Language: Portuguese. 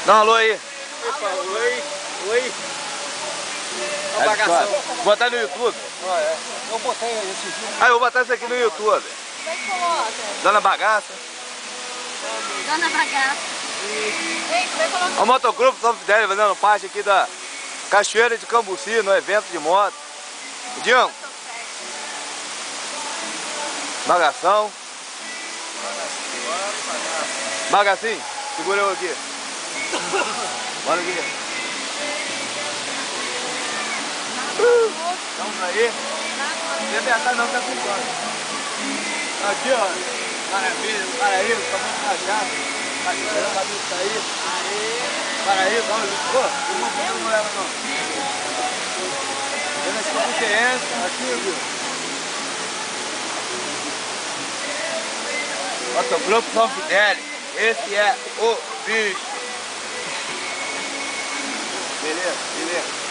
Dá um alô aí. Oi, oi. É bagação. Vou botar no YouTube. Eu botei esse vídeo. Ah, eu vou botar isso aqui no YouTube. Como é que coloca? Dona Bagaça. Dona Bagaça. Ei, como é que coloca? O Motogrupo São Fidélis fazendo parte aqui da Cachoeira de Cambuci, no evento de moto. Dinho. Bagação. Bagacinho, segura eu aqui. Bora aqui. Vamos aí. Não deve atrás não, tá ficando. Aqui, ó. Maravilha, paraíso, tomando cachaça. Tá esperando a luz sair. Paraíso, vamos. Pô, não leva não. Eu não sei o que é essa. Aqui, viu? Motogrupo São Fidélis. Esse é o bicho. Beleza, beleza.